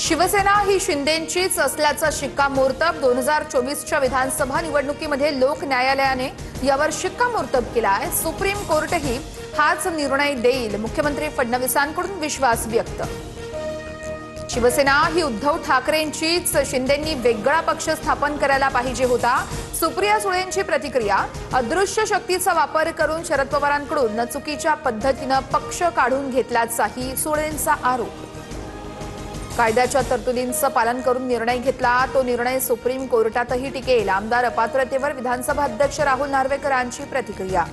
शिवसेना ही शिंदेंचीच असल्याचा शिक्कामोर्तब 2024च्या विधानसभा निवडणुकीमध्ये लोक न्यायालयाने यावर शिक्कामोर्तब केला आहे। सुप्रीम कोर्टही हाच निर्णय देईल। मुख्यमंत्री फडणवीसांकडून विश्वास व्यक्त। शिवसेना ही उद्धव ठाकरेंचीच, शिंदेंनी वेगळा पक्ष स्थापन करायला पाहिजे होता। सुप्रिया सुळेंची प्रतिक्रिया। अदृश्य शक्तीचा वापर करून शरद पवारांकडून चुकीच्या पद्धतीने पक्ष काढून घेतल्याचाही सुळेंचा आरोप। कायद्याच्या तरतुदींचं पालन करून निर्णय घेतला, तो निर्णय सुप्रीम कोर्टातही टिकेल। आमदार अपात्रतेवर विधानसभा अध्यक्ष राहुल नार्वेकरांची प्रतिक्रिया।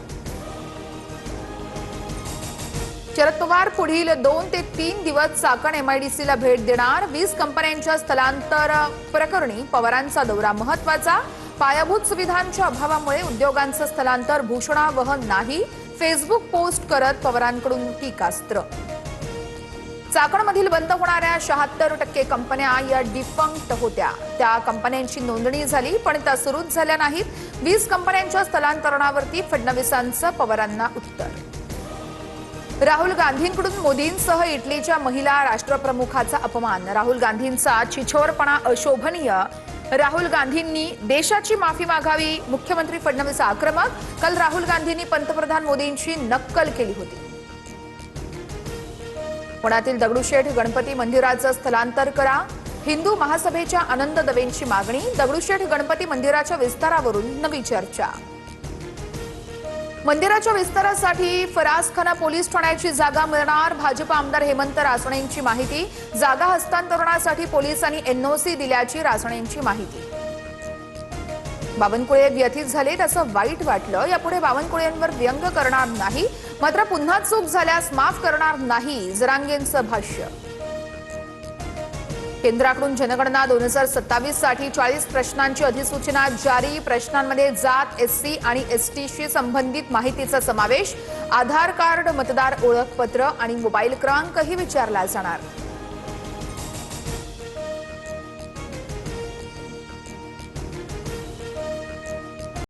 शरद पवार पुढील 2 ते 3 दिवस चाकण एमआयडीसीला भेट देणार। 20 कंपन्यांच्या स्थलांतर प्रकरणी पवारांचा दौरा महत्त्वाचा। पायाभूत सुविधांच्या अभावामुळे उद्योगांचं स्थलांतर भूषणावह नाही, फेसबुक पोस्ट करत पवारांकडून टीकास्त्र। चाकणमधील बंद होणाऱ्या 76% कंपन्या या डिफंक्ट होत्या। त्या कंपन्यांची नोंदणी झाली पण त्या सुरूच झाल्या नाहीत। 20 कंपन्यांच्या स्थलांतरणावरती फडणवीसांचं पवारांना उत्तर। राहुल गांधींकडून मोदींसह इटलीच्या महिला राष्ट्रप्रमुखाचा अपमान। राहुल गांधींचा छिछोरपणा अशोभनीय। राहुल गांधींनी देशाची माफी मागावी। मुख्यमंत्री फडणवीस आक्रमक। काल राहुल गांधींनी पंतप्रधान मोदींची नक्कल केली होती। पुण्यातील दगडूशेठ गणपती मंदिराचं स्थलांतर करा। हिंदू महासभेच्या आनंद दवेंची मागणी। दगडूशेठ गणपती मंदिराच्या विस्तारावरून नवी चर्चा। मंदिराच्या विस्तारासाठी फरासखाना पोलीस ठाण्याची जागा मिळणार। भाजप आमदार हेमंत रासणेंची माहिती। जागा हस्तांतरणासाठी पोलिसांनी एनओसी दिल्याची रासणेंची माहिती। बावनकुळे व्यथित झाले, त्याचं वाईट वाटलं। यापुढे बावनकुळेंवर व्यंग करणार नाही, मात्र पुन्हा चूक झाल्यास माफ करणार नाही, जरांगेंचं भाष्य। केंद्राकडून जनगणना 2027 साठी 40 प्रश्नांची अधिसूचना जारी। प्रश्नांमध्ये जात, एससी आणि एसटीशी संबंधित माहितीचा समावेश। आधार कार्ड, मतदार ओळखपत्र आणि मोबाईल क्रमांकही विचारला जाणार।